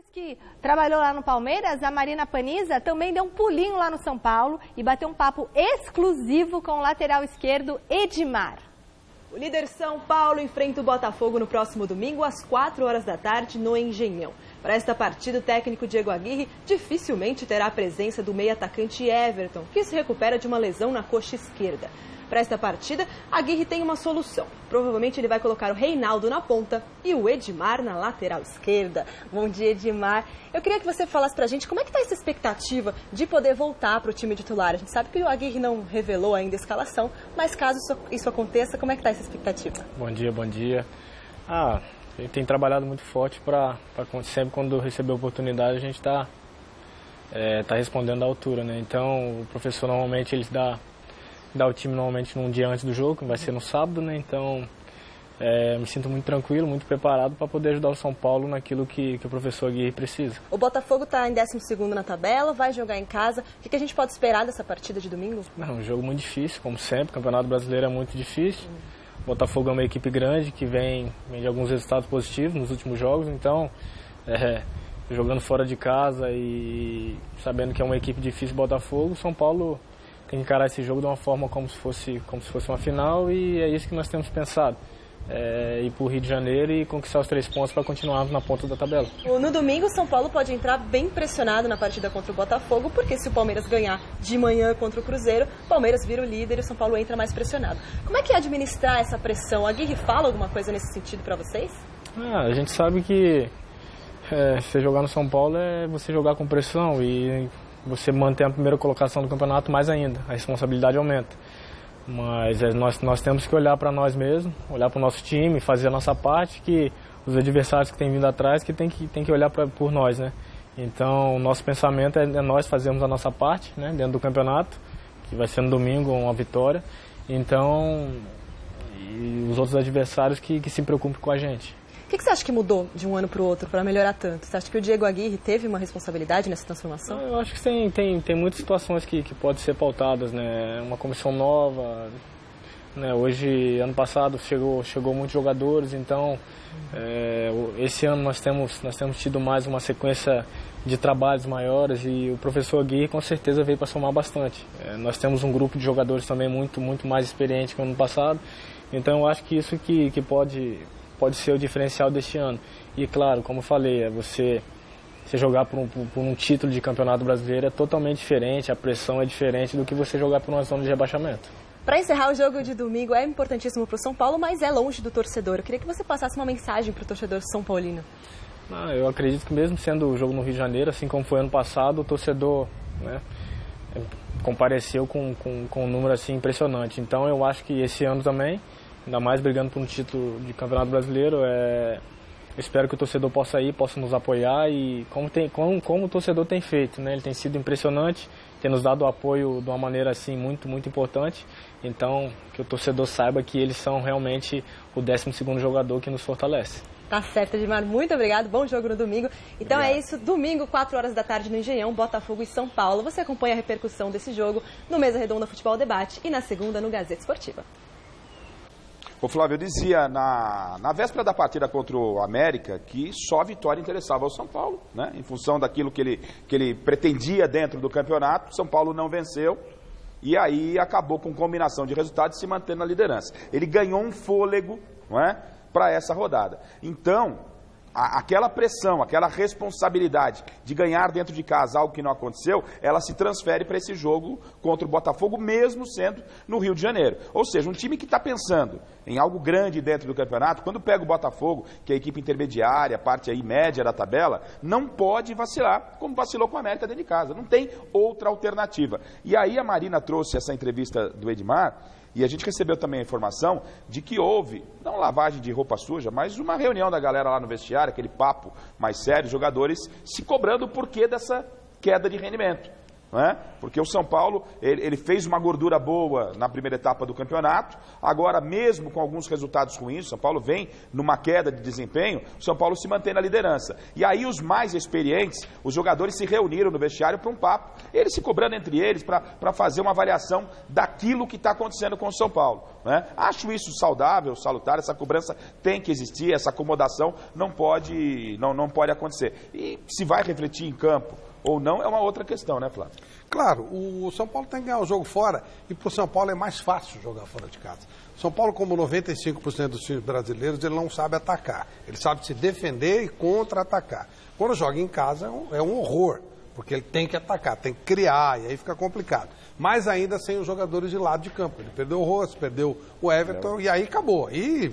Depois que trabalhou lá no Palmeiras, a Marina Paniza também deu um pulinho lá no São Paulo e bateu um papo exclusivo com o lateral esquerdo Edmar. O líder São Paulo enfrenta o Botafogo no próximo domingo às 4 horas da tarde no Engenhão. Para esta partida, o técnico Diego Aguirre dificilmente terá a presença do meio-atacante Everton, que se recupera de uma lesão na coxa esquerda. Para esta partida, Aguirre tem uma solução. Provavelmente ele vai colocar o Reinaldo na ponta e o Edmar na lateral esquerda. Bom dia, Edmar. Eu queria que você falasse pra gente como é que está essa expectativa de poder voltar para o time titular. A gente sabe que o Aguirre não revelou ainda a escalação, mas caso isso aconteça, como é que está essa expectativa? Bom dia, bom dia. A gente tem trabalhado muito forte para sempre quando receber a oportunidade a gente tá respondendo à altura, né? Então o professor normalmente ele dá o time normalmente num dia antes do jogo, que vai ser no sábado, né? Então, me sinto muito tranquilo, muito preparado para poder ajudar o São Paulo naquilo que o professor Aguirre precisa. O Botafogo está em 12º na tabela, vai jogar em casa. O que a gente pode esperar dessa partida de domingo? Não, um jogo muito difícil, como sempre. O Campeonato Brasileiro é muito difícil. O Botafogo é uma equipe grande que vem de alguns resultados positivos nos últimos jogos. Então, jogando fora de casa e sabendo que é uma equipe difícil, Botafogo, o São Paulo tem que encarar esse jogo de uma forma como se fosse uma final, e é isso que nós temos pensado. Ir para o Rio de Janeiro e conquistar os 3 pontos para continuarmos na ponta da tabela. No domingo, o São Paulo pode entrar bem pressionado na partida contra o Botafogo, porque se o Palmeiras ganhar de manhã contra o Cruzeiro, o Palmeiras vira o líder e o São Paulo entra mais pressionado. Como é que é administrar essa pressão? A Aguirre fala alguma coisa nesse sentido para vocês? A gente sabe que você jogar no São Paulo é você jogar com pressão e você mantém a primeira colocação do campeonato, mais ainda, a responsabilidade aumenta. Mas nós temos que olhar para nós mesmos, olhar para o nosso time, fazer a nossa parte, que os adversários que têm vindo atrás que tem que olhar por nós, né? Então, o nosso pensamento é nós fazermos a nossa parte, né, dentro do campeonato, que vai ser no domingo uma vitória. Então, e os outros adversários que se preocupem com a gente. O que você acha que mudou de um ano para o outro para melhorar tanto? Você acha que o Diego Aguirre teve uma responsabilidade nessa transformação? Eu acho que tem muitas situações que podem ser pautadas, né? Uma comissão nova, né? Hoje, ano passado, chegou muitos jogadores, então esse ano nós temos tido mais uma sequência de trabalhos maiores e o professor Aguirre com certeza veio para somar bastante. Nós temos um grupo de jogadores também muito mais experiente que o ano passado, então eu acho que isso que pode ser o diferencial deste ano. E claro, como eu falei, você jogar por um título de campeonato brasileiro é totalmente diferente, a pressão é diferente do que você jogar por uma zona de rebaixamento. Para encerrar, o jogo de domingo é importantíssimo para o São Paulo, mas é longe do torcedor. Eu queria que você passasse uma mensagem para o torcedor são paulino. Eu acredito que mesmo sendo o jogo no Rio de Janeiro, assim como foi ano passado, o torcedor, né, compareceu com um número assim impressionante. Então eu acho que esse ano também, ainda mais brigando por um título de Campeonato Brasileiro, eu espero que o torcedor possa nos apoiar e como o torcedor tem feito, né? Ele tem sido impressionante, tem nos dado apoio de uma maneira assim muito importante. Então, que o torcedor saiba que eles são realmente o 12º jogador que nos fortalece. Tá certo, Edmar. Muito obrigado. Bom jogo no domingo. Então obrigado. É isso. Domingo, 4 horas da tarde no Engenhão, Botafogo e São Paulo. Você acompanha a repercussão desse jogo no Mesa Redonda Futebol Debate e na segunda no Gazeta Esportiva. O Flávio dizia na véspera da partida contra o América que só a vitória interessava ao São Paulo, né? Em função daquilo que ele pretendia dentro do campeonato. São Paulo não venceu e aí acabou com combinação de resultados se mantendo na liderança. Ele ganhou um fôlego, não é, para essa rodada. Então, aquela pressão, aquela responsabilidade de ganhar dentro de casa algo que não aconteceu, ela se transfere para esse jogo contra o Botafogo, mesmo sendo no Rio de Janeiro. Ou seja, um time que está pensando em algo grande dentro do campeonato, quando pega o Botafogo, que é a equipe intermediária, a parte aí média da tabela, não pode vacilar como vacilou com a América dentro de casa. Não tem outra alternativa. E aí a Marina trouxe essa entrevista do Edmar, e a gente recebeu também a informação de que houve, não lavagem de roupa suja, mas uma reunião da galera lá no vestiário, aquele papo mais sério, jogadores se cobrando o porquê dessa queda de rendimento. não é? Porque o São Paulo, ele fez uma gordura boa na primeira etapa do campeonato, agora mesmo com alguns resultados ruins, o São Paulo vem numa queda de desempenho, o São Paulo se mantém na liderança. E aí os mais experientes, os jogadores se reuniram no vestiário para um papo, eles se cobrando entre eles para fazer uma avaliação daquilo que está acontecendo com o São Paulo, né? Acho isso saudável, salutar, essa cobrança tem que existir, essa acomodação não pode acontecer. E se vai refletir em campo ou não, é uma outra questão, né, Flávio? Claro, o São Paulo tem que ganhar o jogo fora e para o São Paulo é mais fácil jogar fora de casa. São Paulo, como 95% dos times brasileiros, ele não sabe atacar. Ele sabe se defender e contra-atacar. Quando joga em casa é um horror, porque ele tem que atacar, tem que criar, e aí fica complicado. Mais ainda sem os jogadores de lado de campo. Ele perdeu o Rossi, perdeu o Everton e aí acabou. Aí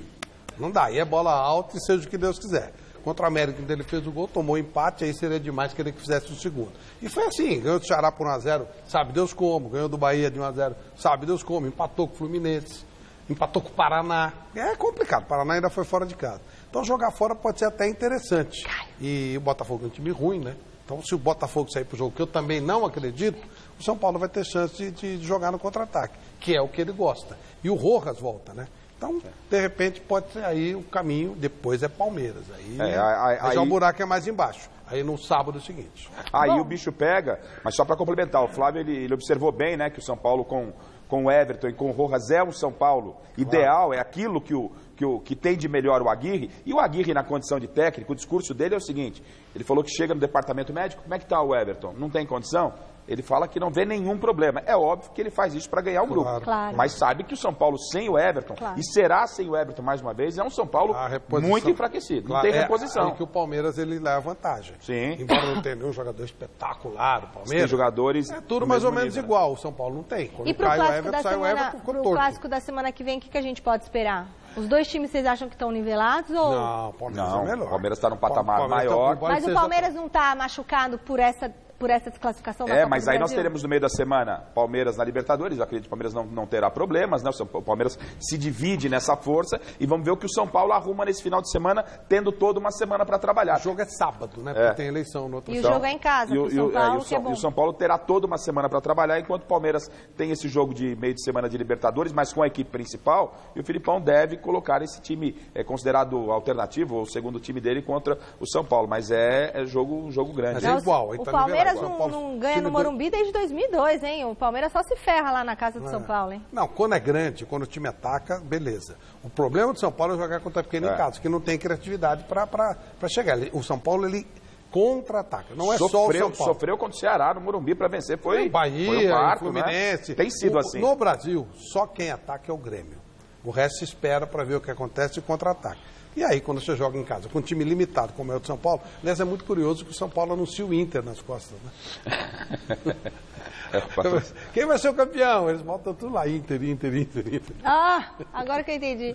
não dá, aí é bola alta e seja o que Deus quiser. Contra o América, ele fez o gol, tomou empate, aí seria demais querer que fizesse o segundo. E foi assim, ganhou do Ceará por 1-0, sabe Deus como, ganhou do Bahia de 1-0, sabe Deus como, empatou com o Fluminense, empatou com o Paraná. É complicado, o Paraná ainda foi fora de casa. Então jogar fora pode ser até interessante. E o Botafogo é um time ruim, né? Então se o Botafogo sair pro jogo, que eu também não acredito, o São Paulo vai ter chance de jogar no contra-ataque, que é o que ele gosta. E o Rojas volta, né? Então, de repente, pode ser aí o caminho, depois é Palmeiras. Aí já o buraco é mais embaixo. Aí no sábado seguinte. Aí o bicho pega, mas só para complementar, o Flávio ele observou bem, né, que o São Paulo com o Everton e com o Rojas é um São Paulo ideal, é aquilo que tem de melhor o Aguirre. E o Aguirre, na condição de técnico, o discurso dele é o seguinte, ele falou que chega no departamento médico, como é que está o Everton? Não tem condição? Ele fala que não vê nenhum problema. É óbvio que ele faz isso para ganhar o grupo. Claro. Mas sabe que o São Paulo sem o Everton, e será sem o Everton mais uma vez, é um São Paulo muito enfraquecido. Não tem reposição. É que o Palmeiras ele leva vantagem. Sim. Embora não tenha nenhum jogador espetacular, o Palmeiras. Tem jogadores. É tudo mais ou menos igual. O São Paulo não tem. Quando e pro cai o clássico Everton, da sai o semana, Everton, ficou pro torto. clássico da semana que vem, o que a gente pode esperar? Os dois times, vocês acham que estão nivelados? Ou... Não, o Palmeiras é melhor. O Palmeiras está num patamar maior. Mas o Palmeiras não está machucado por essa desclassificação da Copa do mas aí Brasil? nós teremos no meio da semana Palmeiras na Libertadores, eu acredito que o Palmeiras não terá problemas, né? O Palmeiras se divide nessa força e vamos ver o que o São Paulo arruma nesse final de semana, tendo toda uma semana para trabalhar. O jogo é sábado, né? Porque tem eleição no outro E o jogo é em casa, o São Paulo, que é bom. E o São Paulo terá toda uma semana para trabalhar, enquanto o Palmeiras tem esse jogo de meio de semana de Libertadores, mas com a equipe principal, e o Filipão deve colocar esse time considerado alternativo, ou o segundo time dele contra o São Paulo, mas é jogo grande. Mas é igual. O Palmeiras não ganha no Morumbi desde 2002, hein? O Palmeiras só se ferra lá na casa do São Paulo, hein? Não, quando é grande, quando o time ataca, beleza. O problema do São Paulo é jogar contra pequeno em casa, que não tem criatividade para chegar. O São Paulo, ele contra-ataca. Não é só o São Paulo. Sofreu contra o Ceará no Morumbi para vencer. Foi Bahia, foi um parto, Fluminense. Né? Tem sido assim. No Brasil, só quem ataca é o Grêmio. O resto espera para ver o que acontece e contra-ataca. E aí, quando você joga em casa com um time limitado, como é o de São Paulo, aliás, é muito curioso que o São Paulo anuncia o Inter nas costas, né? Quem vai ser o campeão? Eles botam tudo lá, Inter. Ah, agora que eu entendi.